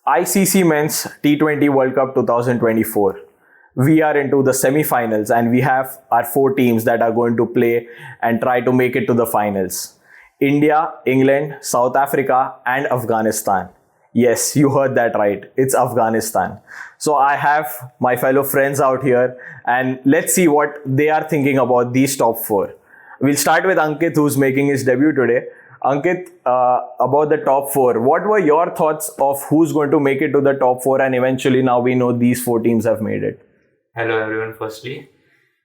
ICC Men's T20 World Cup 2024. We are into the semi-finals and we have our 4 teams that are going to play and try to make it to the finals. India, England, South Africa and Afghanistan. Yes, you heard that right. It's Afghanistan. So I have my fellow friends out here and let's see what they are thinking about these top 4. We'll start with Ankit, who's making his debut today. Ankit, about the top 4, what were your thoughts of who's going to make it to the top 4 and eventually now we know these 4 teams have made it? Hello everyone, firstly.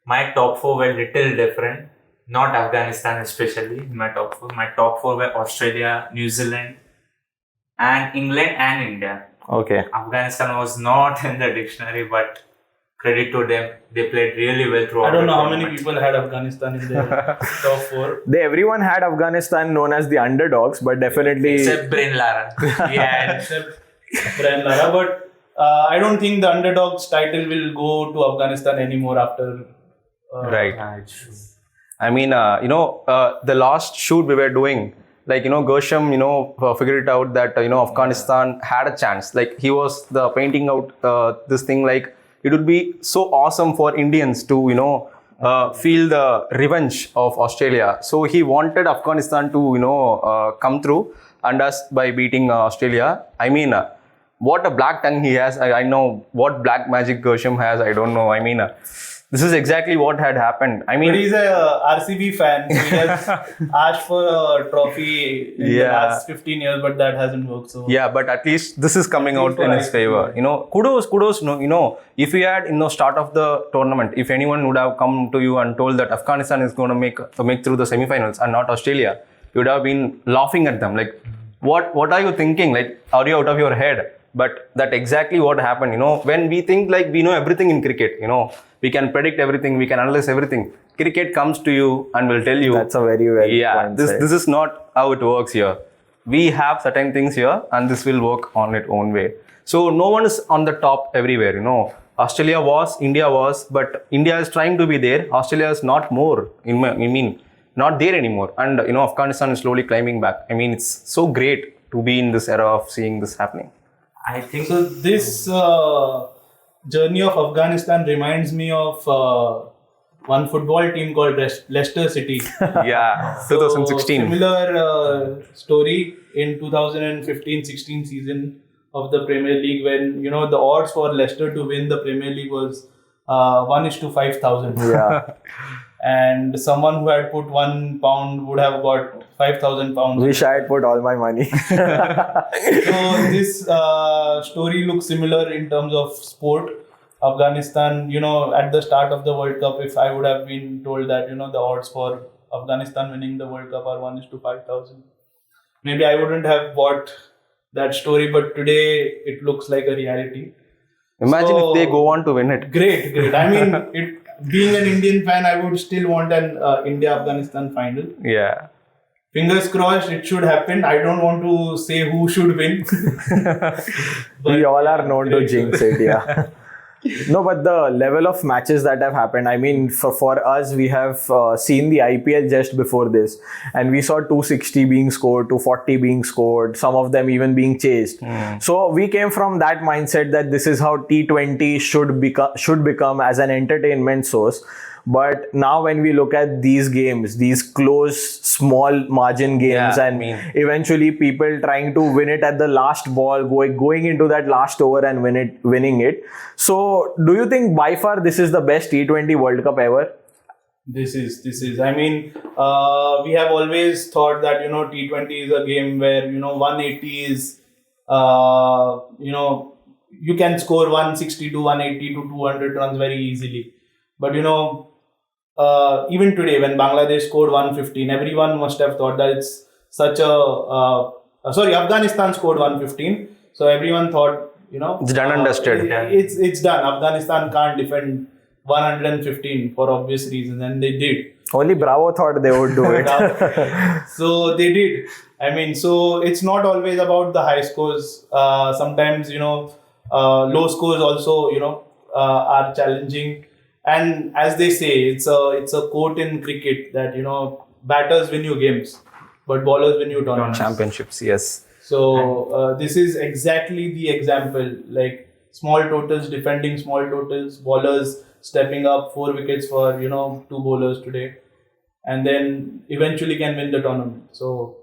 My top 4 were little different. Not Afghanistan especially in my top 4. My top 4 were Australia, New Zealand and England and India. Okay. Afghanistan was not in the dictionary, but credit to them. They played really well throughout. I don't know how many people had Afghanistan in their top 4. Everyone had Afghanistan known as the underdogs, but definitely... Except Brain Lara. Yeah. Except Brian Lara. But I don't think the underdogs title will go to Afghanistan anymore after... Right. I mean, the last shoot we were doing, Gershom, figured it out that, Afghanistan had a chance. Like, he was painting out this thing like, it would be so awesome for Indians to, feel the revenge of Australia. So he wanted Afghanistan to, come through and us by beating Australia. I mean, what a black tongue he has. I know what black magic Gershom has. I don't know. I mean, this is exactly what had happened. I mean, but he's a RCB fan. So he has asked for a trophy in the last 15 years, but that hasn't worked. So yeah, but at least this is coming out in his favor. Kudos. If you had start of the tournament, if anyone would have come to you and told that Afghanistan is going to make through the semi-finals and not Australia, you would have been laughing at them. Like, what are you thinking? Like, are you out of your head? But that exactly what happened. When we think like we know everything in cricket, we can predict everything, we can analyze everything. Cricket comes to you and will tell you. That's a very point. This is not how it works here. We have certain things here and this will work on its own way. So no one is on the top everywhere. Australia was, India was, but India is trying to be there. Australia is not more. Not there anymore. And Afghanistan is slowly climbing back. I mean, it's so great to be in this era of seeing this happening. I think so. This journey of Afghanistan reminds me of one football team called Leicester City. Yeah, 2016. Similar story in 2015-16 season of the Premier League when the odds for Leicester to win the Premier League was 1:5,000. Yeah. And someone who had put £1 would have got £5,000. Wish I had put all my money. So this story looks similar in terms of sport. Afghanistan, at the start of the World Cup, if I would have been told that, the odds for Afghanistan winning the World Cup are 1:5,000, maybe I wouldn't have bought that story, but today it looks like a reality. Imagine if they go on to win it. Great. I mean, being an Indian fan, I would still want an India-Afghanistan final. Yeah. Fingers crossed, it should happen. I don't want to say who should win. We all are known to jinx it, yeah. No, but the level of matches that have happened, I mean, for us, we have seen the IPL just before this and we saw 260 being scored, 240 being scored, some of them even being chased. So we came from that mindset that this is how T20 should become as an entertainment source. But now when we look at these games, these close, small margin games eventually people trying to win it at the last ball, going into that last over and winning it. So do you think by far this is the best T20 World Cup ever? This is. I mean, we have always thought that, T20 is a game where, 180 is, you can score 160 to 180 to 200 runs very easily. But, even today when Bangladesh scored 115, everyone must have thought that it's such Afghanistan scored 115. So everyone thought, it's done and dusted. It's done. Afghanistan can't defend 115 for obvious reasons, and they did. Only Bravo thought they would do it. So they did. I mean, so it's not always about the high scores. Sometimes, low scores also, are challenging. And as they say, it's a quote in cricket that, batters win you games, but bowlers win you tournaments. Championships, yes. So this is exactly the example, like small totals defending small totals, bowlers stepping up 4 wickets for 2 bowlers today, and then eventually can win the tournament. So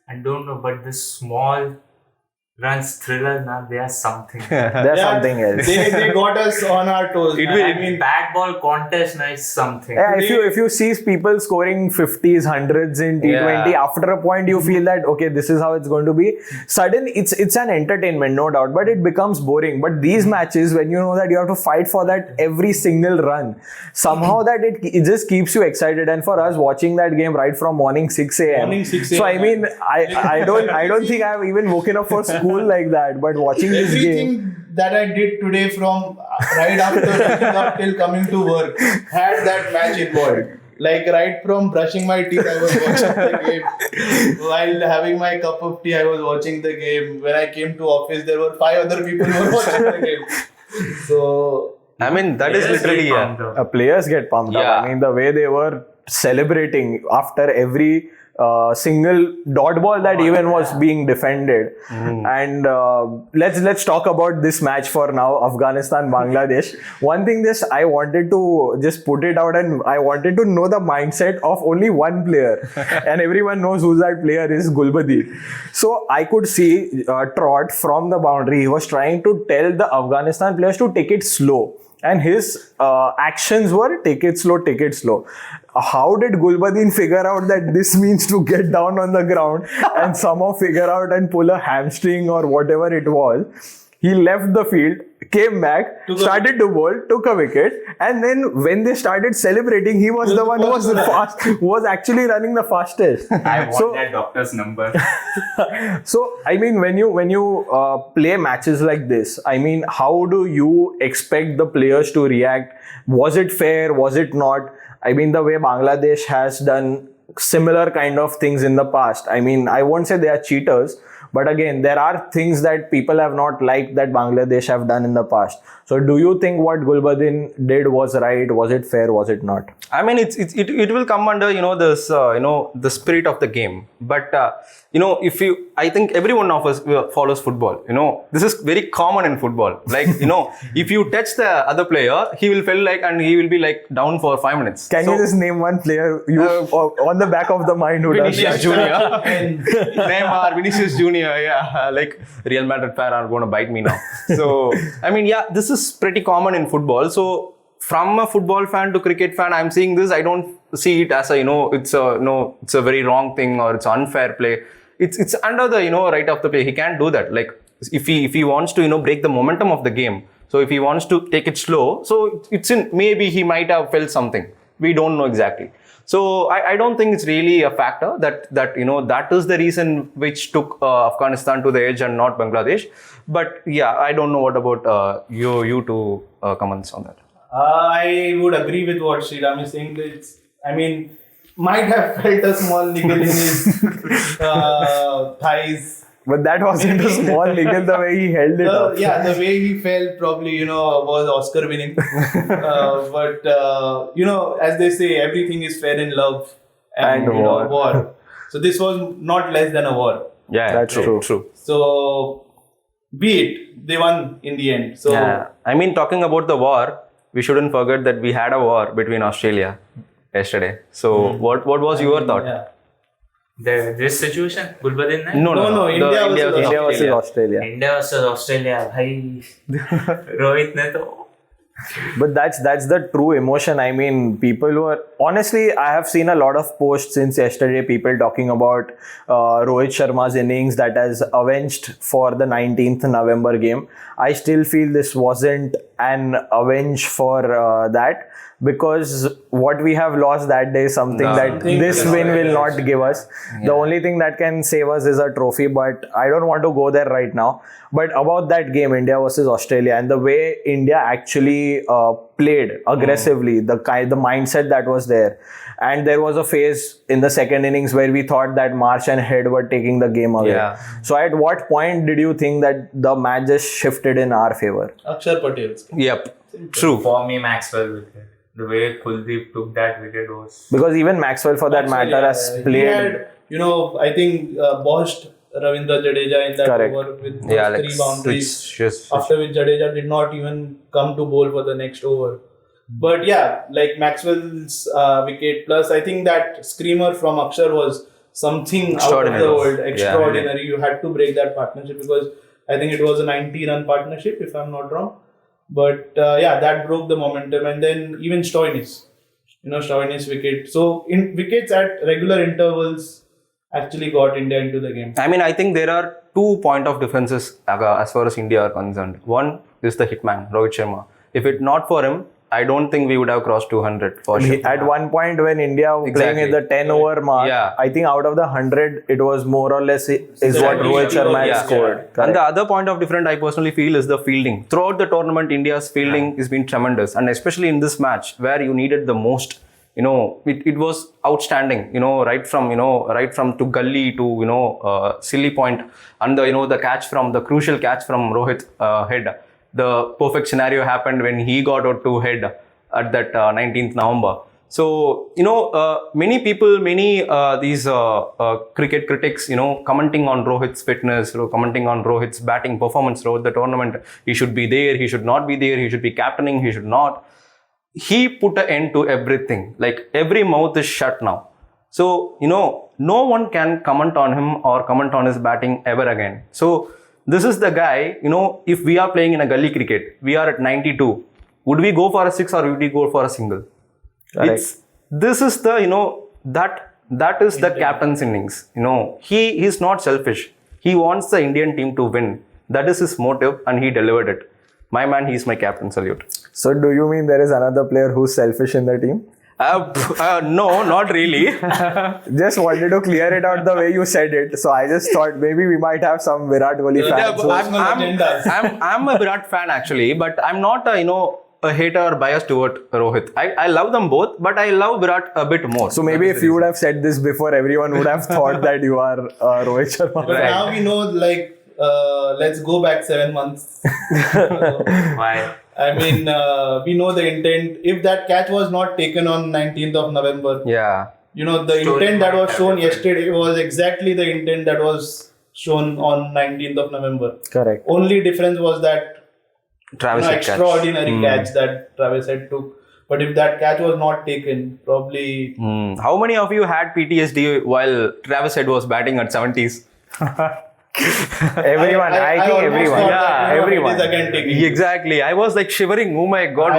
I don't know, but this small runs thriller now, they are something. There's something else. They got us on our toes. man. I mean, bat ball contest now is something. Yeah, if you see people scoring 50s, 100s in T20, after a point you feel that okay, this is how it's going to be. Sudden, it's an entertainment, no doubt, but it becomes boring. But these matches, when you know that you have to fight for that every single run, somehow that it just keeps you excited. And for us, watching that game right from morning 6 a.m. Morning 6 a.m. So I mean, I don't think I've even woken up for school like that. But watching this game. Everything that I did today from right after waking up till coming to work had that match involved. Like right from brushing my teeth, I was watching the game. While having my cup of tea, I was watching the game. When I came to office, there were 5 other people who were watching the game. So I mean, that is Players literally get pumped up. Players get pumped up. Yeah. I mean, the way they were celebrating after every single dot ball that even was being defended. And let's talk about this match for now, Afghanistan Bangladesh. One thing I wanted to just put it out, and I wanted to know the mindset of only one player, and everyone knows who that player is, Gulbadin. So I could see Trot from the boundary. He was trying to tell the Afghanistan players to take it slow. And his actions were take it slow. How did Gulbadin figure out that this means to get down on the ground and somehow figure out and pull a hamstring or whatever it was? He left the field, came back, started to bowl, took a wicket, and then when they started celebrating, he was the one who was fast, who was actually running the fastest. I want that doctor's number. So, I mean, when you play matches like this, I mean, how do you expect the players to react? Was it fair? Was it not? I mean, the way Bangladesh has done similar kind of things in the past. I mean, I won't say they are cheaters, but again, there are things that people have not liked that Bangladesh have done in the past. So do you think what Gulbadin did was right? Was it fair? Was it not? I mean, it will come under this the spirit of the game. But I think every one of us follows football. This is very common in football. Like if you touch the other player, he will feel like and he will be like down for 5 minutes. Can you just name one player you on the back of the mind who does Vinicius that? Junior, Neymar, Vinicius Junior, like Real Madrid fan are going to bite me now. So I mean, this is pretty common in football. So from a football fan to cricket fan, I'm seeing this. I don't see it as it's a very wrong thing or it's unfair play. It's under the right of the play. He can't do that. Like if he wants to break the momentum of the game. So if he wants to take it slow, so it's in maybe he might have felt something. We don't know exactly. So I don't think it's really a factor that is the reason which took Afghanistan to the edge and not Bangladesh. But I don't know what about you two comments on that. I would agree with what Sriram is saying. Might have felt a small niggle in his thighs. But that wasn't a small niggle the way he held it up. The way he fell probably, was Oscar winning. But as they say, everything is fair in love and war. So this was not less than a war. Yeah, that's true. So, be it, they won in the end. So, I mean, talking about the war, we shouldn't forget that we had a war between Australia yesterday. So, what was your thought? Yeah. This situation, Gulbadin? No. India versus Australia. India versus Australia. Bhai, Rohit ne to. But that's the true emotion. I mean, people were honestly. I have seen a lot of posts since yesterday. People talking about Rohit Sharma's innings that has avenged for the 19th November game. I still feel this wasn't an avenge for that. Because what we have lost that day is something that this win will not give us. The only thing that can save us is a trophy, but I don't want to go there right now. But about that game, India versus Australia, and the way India actually played aggressively, the mindset that was there. And there was a phase in the second innings where we thought that Marsh and Head were taking the game away. Yeah. So at what point did you think that the match just shifted in our favor? Akshar Patel's. Yep, true. For me, Maxwell wicket. The way Kuldeep took that wicket was... Because even Maxwell, for that matter, has He played... had, I think, botched Ravindra Jadeja in that Correct. over with those Yeah, three boundaries. just After which Jadeja did not even come to bowl for the next over. But yeah, like Maxwell's wicket plus, I think that screamer from Akshar was something out of the world, extraordinary. You had to break that partnership because I think it was a 90-run partnership, if I'm not wrong. But yeah, that broke the momentum. And then even Stoinis, Stoinis wicket. So in wickets at regular intervals actually got India into the game. I mean, I think there are 2 point of differences as far as India are concerned. One is the hitman, Rohit Sharma. If it not for him, I don't think we would have crossed 200 for sure. At one point when India was playing at the 10 over mark, I think out of the 100, it was more or less is what Rohit Sharma had scored. And the other point of difference I personally feel is the fielding. Throughout the tournament, India's fielding has been tremendous. And especially in this match where you needed the most, it was outstanding, right from to gully to, silly point and the crucial catch from Rohit head. The perfect scenario happened when he got out to head at that 19th November. So, many people, these cricket critics, commenting on Rohit's fitness, commenting on Rohit's batting performance throughout the tournament. He should be there, he should not be there, he should be captaining, he should not. He put an end to everything. Like every mouth is shut now. So, no one can comment on him or comment on his batting ever again. So, this is the guy, if we are playing in a gully cricket, we are at 92. Would we go for a 6 or would we go for a single? This is the, that is the captain's innings. He is not selfish. He wants the Indian team to win. That is his motive and he delivered it. My man, he is my captain. Salute. So do you mean there is another player who's selfish in the team? No, not really. Just wanted to clear it out the way you said it. So I just thought maybe we might have some Virat Kohli fans. I'm a Virat fan actually, but I'm not a hater or biased toward Rohit. I love them both, but I love Virat a bit more. So maybe if you would have said this before, everyone would have thought that you are Rohit Sharma. But now we know, let's go back 7 months. Why? I mean, we know the intent. If that catch was not taken on 19th of November, the intent that was shown yesterday was exactly the intent that was shown on 19th of November. Correct. Only difference was that Travis extraordinary catch that Travis had took. But if that catch was not taken, probably... How many of you had PTSD while Travis Head was batting at 70s? Everyone, I think everyone. Yeah, everyone. Exactly. I was like shivering. Oh my God.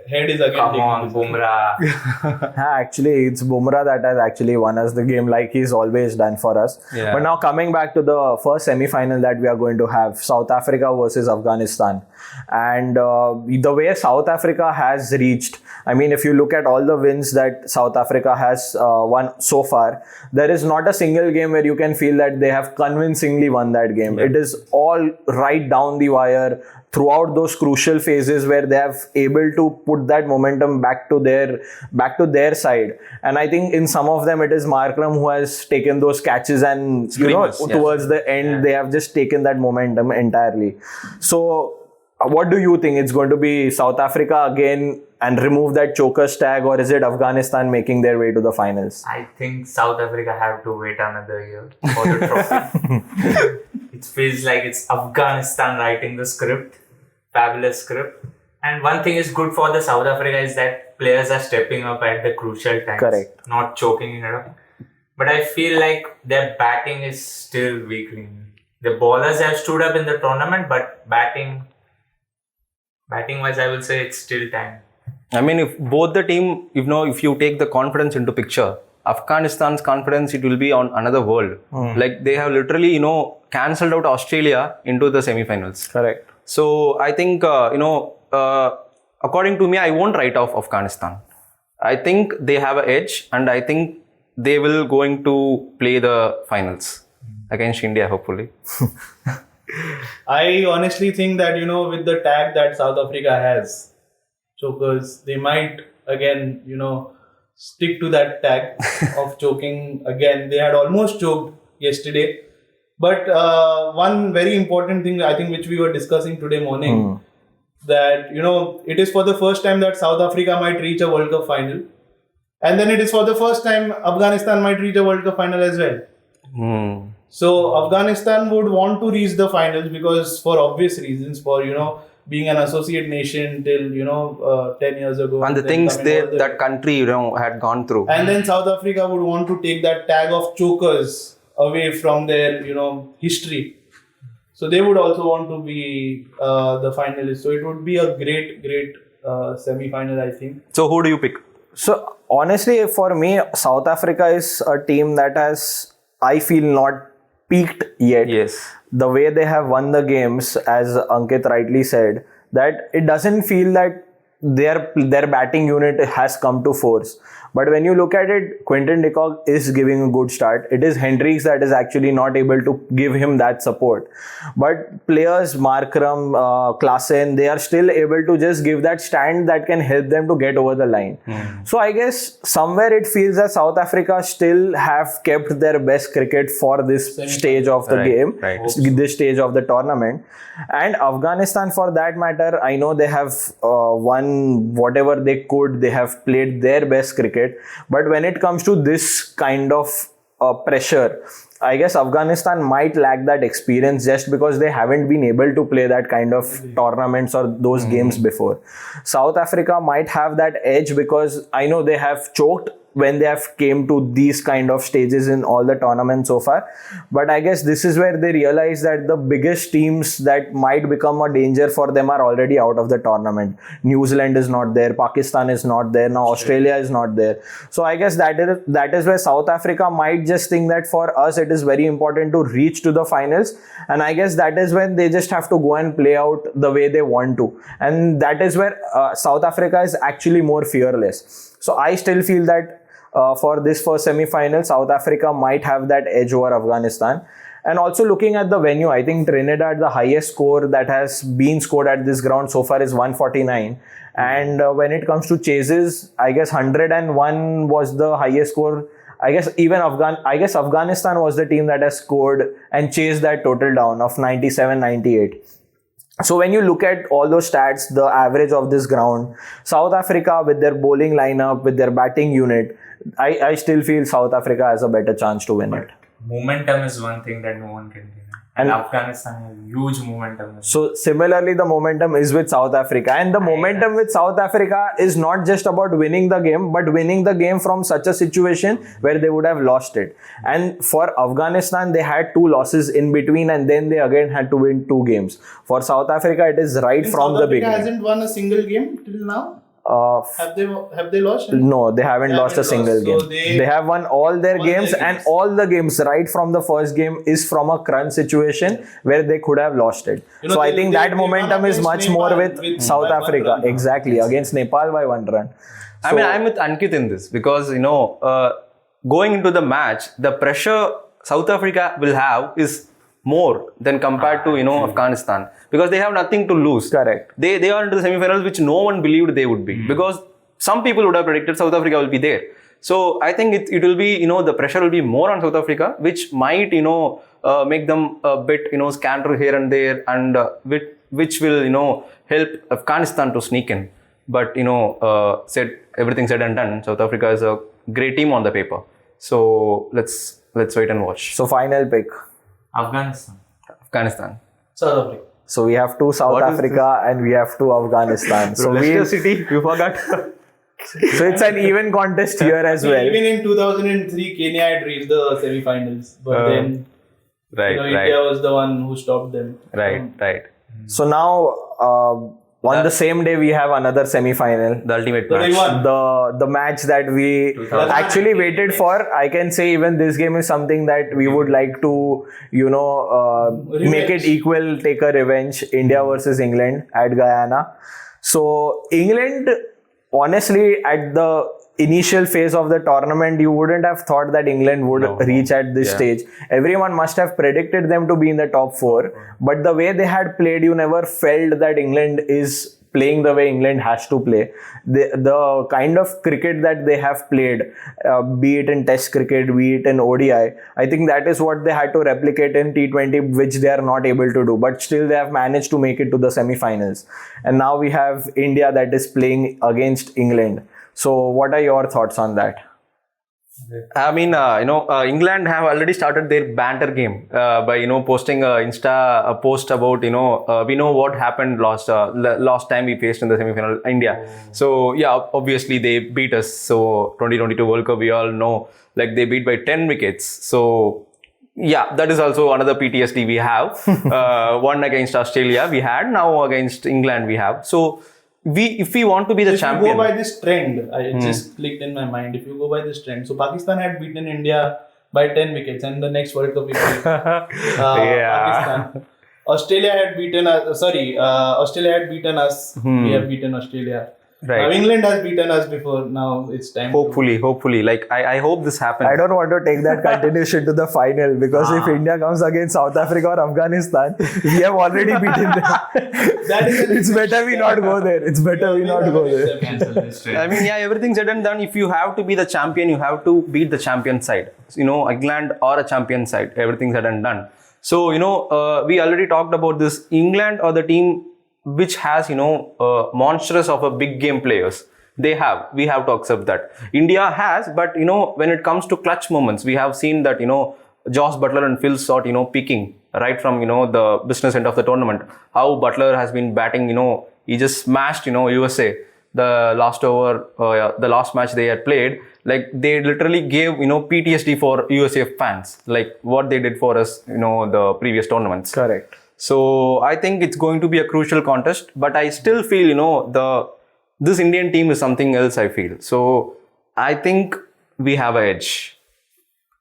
Head is again Come on, Bumrah. Actually, it's Bumrah that has actually won us the game like he's always done for us. Yeah. But now coming back to the first semi-final that we are going to have, South Africa versus Afghanistan. And the way South Africa has reached, I mean, if you look at all the wins that South Africa has won so far, there is not a single game where you can feel that they have convincingly won that game. It is all right down the wire throughout those crucial phases where they have able to put that momentum back to their side. And I think in some of them it is Markram who has taken those catches and towards the end they have just taken that momentum entirely. So what do you think? It's going to be South Africa again and remove that choker's tag, or is it Afghanistan making their way to the finals? I think South Africa have to wait another year for the trophy. It feels like it's Afghanistan writing the script, fabulous script. And one thing is good for the South Africa is that players are stepping up at the crucial times. Correct. Not choking it up. But I feel like their batting is still weakling. The bowlers have stood up in the tournament, but batting wise, I will say it's still time. I mean, if both the team, if you take the confidence into picture, Afghanistan's confidence, it will be on another world. Like they have literally, cancelled out Australia into the semi-finals. Correct. So I think, according to me, I won't write off Afghanistan. I think they have an edge and I think they will going to play the finals against India, hopefully. I honestly think that, with the tag that South Africa has, chokers, they might again, stick to that tag of choking again. They had almost choked yesterday. But one very important thing, I think, which we were discussing today morning, that, it is for the first time that South Africa might reach a World Cup final. And then it is for the first time Afghanistan might reach a World Cup final as well. So Afghanistan would want to reach the finals because for obvious reasons, for being an associate nation till 10 years ago, And the then things coming all the that way. country had gone through. And then South Africa would want to take that tag of chokers away from their history. So they would also want to be the finalists. So it would be a great semi-final, I think. So who do you pick? So honestly, for me, South Africa is a team that has, I feel, not peaked yet. Yes. The way they have won the games, as Ankit rightly said, that it doesn't feel that their batting unit has come to force. But when you look at it, Quinton de Kock is giving a good start. It is Hendricks that is actually not able to give him that support. But players, Markram, Klaasen, they are still able to just give that stand that can help them to get over the line. So I guess somewhere it feels that South Africa still have kept their best cricket for this stage of the game, this stage of the tournament. And Afghanistan, for that matter, I know they have won whatever they could. They have played their best cricket. But when it comes to this kind of pressure, I guess Afghanistan might lack that experience just because they haven't been able to play that kind of tournaments or those games before. South Africa might have that edge because I know they have choked when they have came to these kind of stages in all the tournaments so far. But I guess this is where they realize that the biggest teams that might become a danger for them are already out of the tournament. New Zealand is not there, Pakistan is not there, now Australia is not there. So I guess that is where South Africa might just think that for us it is very important to reach to the finals, and I guess that is when they just have to go and play out the way they want to, and that is where South Africa is actually more fearless. So I still feel that for this first semi-final, South Africa might have that edge over Afghanistan. And also looking at the venue, I think Trinidad, the highest score that has been scored at this ground so far is 149. And when it comes to chases, I guess 101 was the highest score. I guess Afghanistan was the team that has scored and chased that total down of 97, 98. So when you look at all those stats, the average of this ground, South Africa with their bowling lineup, with their batting unit, I still feel South Africa has a better chance to win it. Momentum is one thing that no one can deny. And Afghanistan has huge momentum. So similarly, the momentum is with South Africa. And the momentum with South Africa is not just about winning the game, but winning the game from such a situation where they would have lost it. And for Afghanistan, they had 2 losses in between and then they again had to win 2 games. For South Africa, it is right from the beginning. South Africa hasn't won a single game till now? Have they lost? No, they haven't lost a single game. So they have won all their games, and all the games right from the first game is from a crunch situation where they could have lost it. So I think that momentum is much more with South Africa. Exactly, against Nepal by 1 run. I mean, I'm with Ankit in this because, going into the match, the pressure South Africa will have is more than compared to, Afghanistan, because they have nothing to lose. Correct. They are into the semi-finals, which no one believed they would be, because some people would have predicted South Africa will be there. So I think it will be, the pressure will be more on South Africa, which might, make them a bit, scatter here and there, and which will, help Afghanistan to sneak in. But, everything said and done, South Africa is a great team on the paper. So let's wait and watch. So final pick. Afghanistan. South Africa. So we have 2 South Africa and we have 2 Afghanistan. So Leicester City, you forgot. So it's an even contest here as well. Even in 2003, Kenya had reached the semi-finals, but then India was the one who stopped them. Right. So now on the same day we have another semi-final. The ultimate match. The match that we actually waited for. I can say even this game is something that we would like to, make it equal, take a revenge. India versus England at Guyana. So England, honestly, at the initial phase of the tournament, you wouldn't have thought that England would reach at this stage. Everyone must have predicted them to be in the top 4. But the way they had played, you never felt that England is playing the way England has to play. The kind of cricket that they have played, be it in Test cricket, be it in ODI, I think that is what they had to replicate in T20, which they are not able to do. But still, they have managed to make it to the semi-finals. And now we have India that is playing against England. So what are your thoughts on that? I mean, England have already started their banter game by posting a post about we know what happened last time we faced in the semi-final India. So yeah, obviously they beat us. So 2022 World Cup, we all know, like they beat by 10 wickets. So yeah, that is also another PTSD we have. One against Australia we had, now against England we have. So if we want to be the If champion. you go by this trend, it just clicked in my mind. If you go by this trend, so Pakistan had beaten India by 10 wickets, and the next World Cup we played Pakistan. Australia had beaten us. Australia had beaten us. We have beaten Australia. Right. Now, England has beaten us before. Now it's time. Hopefully. Like I hope this happens. I don't want to take that continuation to the final because if India comes against South Africa or Afghanistan, we have already beaten them. It's better we not go there. It's better we not go there. Cancel this trade. I mean, yeah, everything said and done. If you have to be the champion, you have to beat the champion side. England or a champion side. Everything said and done. So, we already talked about this. England or the team which has, monstrous of a big game players. We have to accept that. India has, but, when it comes to clutch moments, we have seen that, Josh Buttler and Phil Sort, peaking right from, the business end of the tournament. How Buttler has been batting, he just smashed, USA. The last the last match they had played, like they literally gave, PTSD for USA fans, like what they did for us, the previous tournaments. Correct. So I think it's going to be a crucial contest, but I still feel, this Indian team is something else, I feel. So I think we have an edge.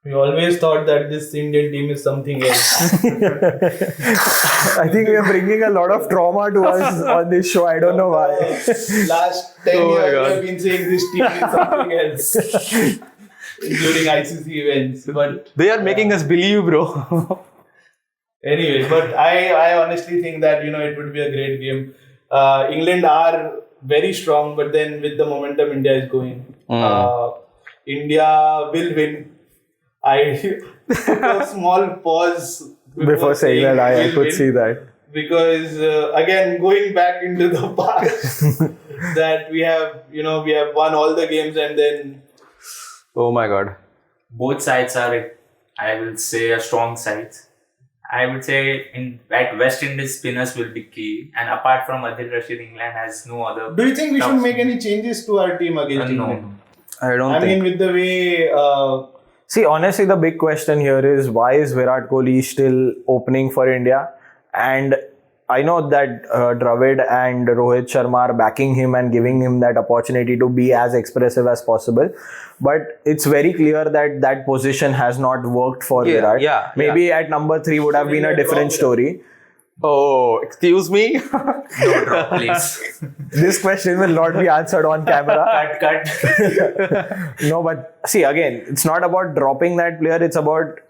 We always thought that this Indian team is something else. I think we are bringing a lot of trauma to us on this show. I don't know why. Last 10 Oh my years, God. we have been saying this team is something else, including ICC events. But They are making us believe, bro. anyway, but I honestly think that it would be a great game. England are very strong, but then with the momentum India is going, India will win. I took a small pause Before saying that, I will could win, see that. because again, going back into the past, that we have won all the games, and then Oh my God. Both sides are, I will say, a strong sides. I would say at West Indies, spinners will be key. And apart from Adil Rashid, England has no other. do you think we should tough- make any changes to our team against England? No. I don't I think. mean, with the way See, honestly, the big question here is why is Virat Kohli still opening for India? And I know that Dravid and Rohit Sharma are backing him and giving him that opportunity to be as expressive as possible. But it's very clear that that position has not worked for Virat. Maybe at number 3 would have been a different story. Oh, excuse me. No drop, please. This question will not be answered on camera. Cut. No, but see, again, it's not about dropping that player. It's about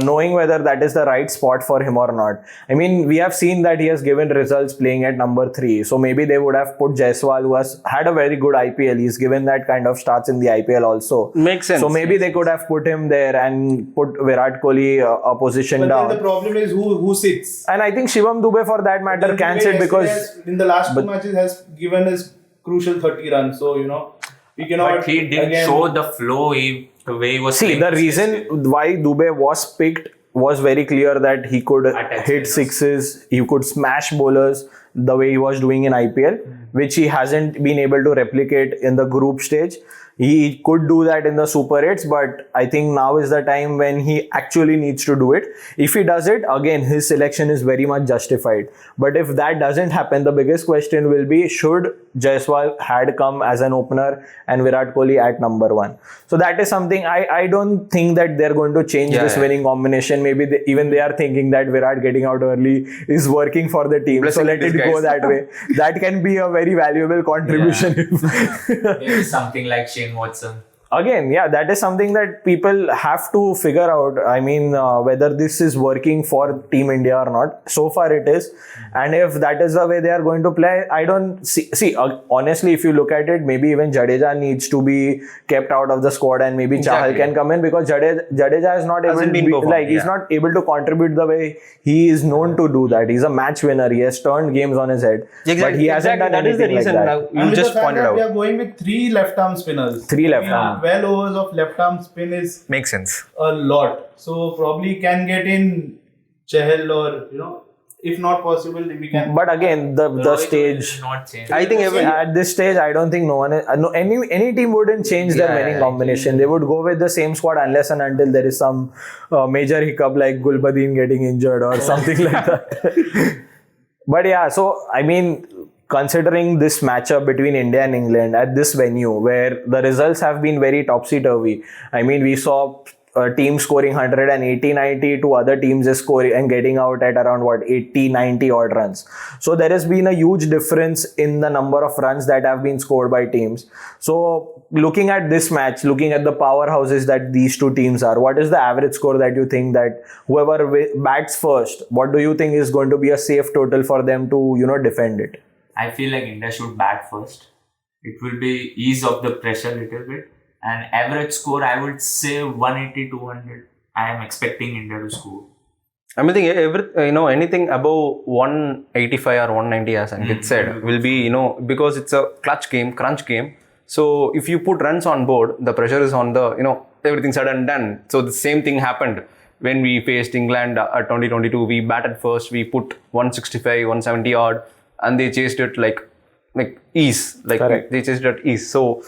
knowing whether that is the right spot for him or not. I mean, we have seen that he has given results playing at number 3. So maybe they would have put Jaiswal, who has had a very good IPL. He's given that kind of starts in the IPL also. Makes sense. So maybe they could have put him there and put Virat Kohli a position but down. then the problem is who sits. And I think Shivam Dube, for that matter, can sit because in the last 2 matches has given us crucial 30 runs. So we cannot. But he didn't show the flow, the way he was see, playing. the reason why Dube was picked was very clear that he could Attack hit spinners. sixes, he could smash bowlers the way he was doing in IPL, which he hasn't been able to replicate in the group stage. He could do that in the Super 8s, but I think now is the time when he actually needs to do it. If he does it, again, his selection is very much justified. But if that doesn't happen, the biggest question will be, should Jaiswal had come as an opener and Virat Kohli at number 1? So that is something I don't think that they're going to change this winning combination. Maybe even they are thinking that Virat getting out early is working for the team. Blessing So let in it go disguise. that way. That can be a very valuable contribution. Maybe something like Shane Watson. Again, yeah, that is something that people have to figure out. I mean, whether this is working for Team India or not. So far it is. And if that is the way they are going to play, I don't see honestly, if you look at it, maybe even Jadeja needs to be kept out of the squad, and maybe Chahal can come in, because Jadeja is not able to he's not able to contribute the way he is known to do that. He's a match winner. He has turned games on his head, but he hasn't done anything like that. You just pointed out. We are going with 3 left-arm spinners. 3 left-arm. 12 overs of left-arm spin makes sense. A lot. So probably can get in Chahal, or if not possible, we can. But again, the stage. Not change. I think At this stage, I don't think any team wouldn't change their winning combination. They would go with the same squad unless and until there is some major hiccup like Gulbadin getting injured or something like that. But yeah, so I mean, considering this matchup between India and England at this venue, where the results have been very topsy-turvy. I mean, we saw teams scoring 180, 90 to other teams just scoring and getting out at around 80, 90 odd runs. So there has been a huge difference in the number of runs that have been scored by teams. So looking at this match, looking at the powerhouses that these two teams are, what is the average score that you think that whoever bats first, what do you think is going to be a safe total for them to, defend it? I feel like India should bat first. It will be ease of the pressure a little bit. And average score, I would say 180, 200. I am expecting India to score. I think anything above 185 or 190, as Ankit said, will be, because it's a crunch game. So if you put runs on board, the pressure is on the, everything said and done. So the same thing happened when we faced England at 2022. We batted first, we put 165, 170 odd, and they chased it like ease. They chased it at ease. So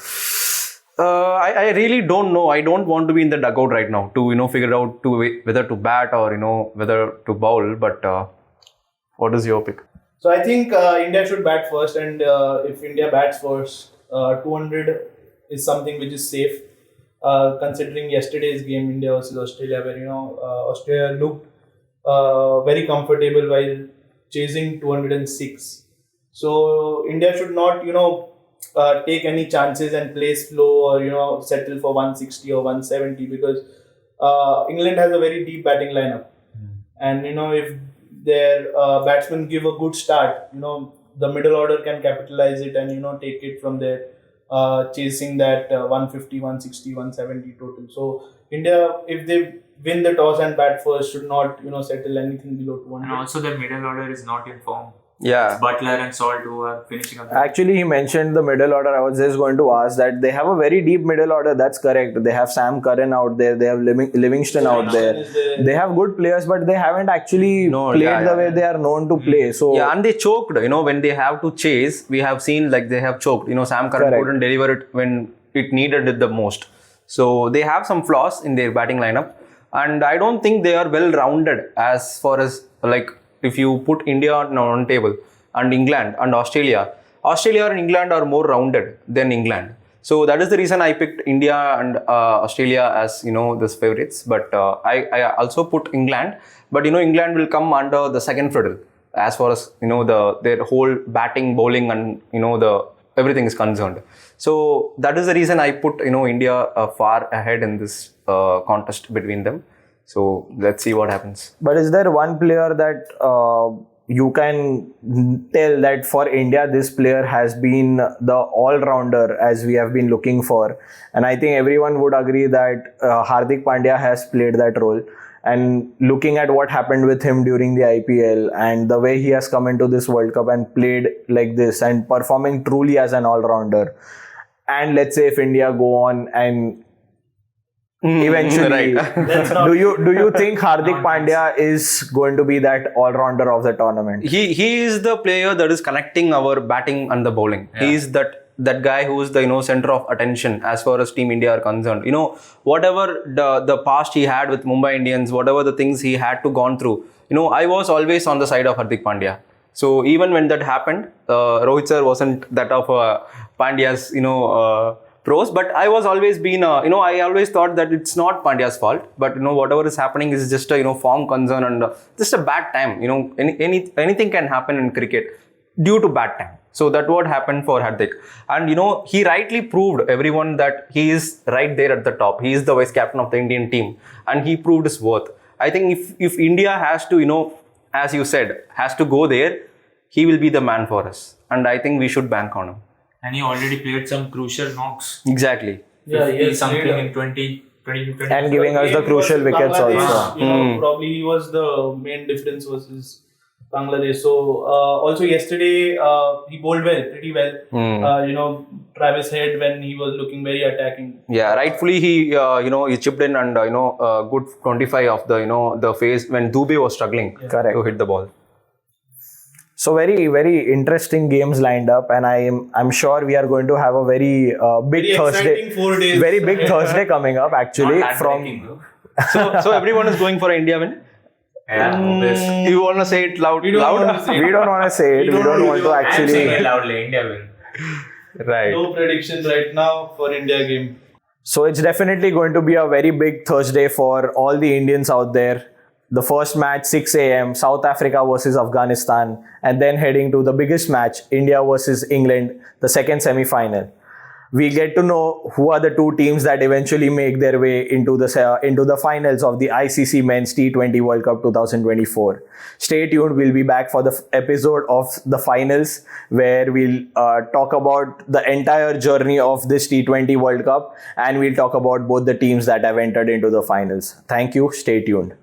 I really don't know. I don't want to be in the dugout right now to figure out whether to bat or whether to bowl. But what is your pick? So I think India should bat first, and if India bats first, 200 is something which is safe. Considering yesterday's game, India versus Australia, where Australia looked very comfortable while chasing 206. So India should not take any chances and play slow or settle for 160 or 170, because England has a very deep batting lineup, and if their batsmen give a good start, the middle order can capitalize it and take it from there, chasing that 150, 160, 170 total. So India, if they win the toss and bat first, should not settle anything below 200. And also the middle order is not in form. Yeah. It's Buttler and Salt who are finishing up. Actually, he mentioned the middle order. I was just going to ask that they have a very deep middle order. That's correct. They have Sam Curran out there. They have Livingston out there. They have good players, but they haven't actually played the way they are known to play. So and they choked. When they have to chase, we have seen they have choked. Sam Curran couldn't deliver it when it needed it the most. So they have some flaws in their batting lineup, and I don't think they are well rounded as far as if you put India on table and England and Australia and England are more rounded than England. So that is the reason I picked India and Australia as the favorites. But I also put England. But England will come under the second fiddle as far as their whole batting, bowling, and everything is concerned. So that is the reason I put India far ahead in this contest between them. So let's see what happens. But is there one player that you can tell that for India, this player has been the all-rounder as we have been looking for? And I think everyone would agree that Hardik Pandya has played that role. And looking at what happened with him during the IPL and the way he has come into this World Cup and played like this and performing truly as an all-rounder. And let's say if India go on and eventually, do you think Hardik Pandya is going to be that all-rounder of the tournament? He is the player that is connecting our batting and the bowling. Yeah. He is that guy who is the center of attention as far as Team India are concerned. Whatever the past he had with Mumbai Indians, whatever the things he had to gone through, I was always on the side of Hardik Pandya. So even when that happened, Rohit sir wasn't that of Pandya's pros, but I was always been, I always thought that it's not Pandya's fault, but whatever is happening is just a form concern and just a bad time. Anything can happen in cricket due to bad time. So that what happened for Hardik, and he rightly proved everyone that he is right there at the top. He is the vice captain of the Indian team, and he proved his worth. I think if India has to, as you said, has to go there, he will be the man for us. And I think we should bank on him. And he already played some crucial knocks. Exactly. Yeah, 50 yes, something played, in 2020. And giving us the Game crucial versus wickets Bangladesh, also. You know, probably he was the main difference versus Bangladesh. So also yesterday he bowled well, pretty well. You know, Travis Head when he was looking very attacking. Yeah, rightfully he he chipped in and good 25 of the the phase when Dubey was struggling Correct. to hit the ball. So very, very interesting games lined up, and I'm sure we are going to have a very big Very Thursday, exciting 4 days. very big Thursday coming up actually Not from. heartbreaking, though. So everyone is going for India win. Yeah, obviously. You want to say it loud? We don't loud? want to say We don't want to say it. We don't want to I'm saying actually. it loudly, India win. Right. No prediction right now for India game. So it's definitely going to be a very big Thursday for all the Indians out there. The first match 6 a.m. South Africa versus Afghanistan, and then heading to the biggest match India versus England, the second semi-final. We get to know who are the two teams that eventually make their way into the finals of the ICC Men's T20 World Cup 2024. Stay tuned. We'll be back for the episode of the finals where we'll talk about the entire journey of this T20 World Cup, and we'll talk about both the teams that have entered into the finals. Thank you. Stay tuned.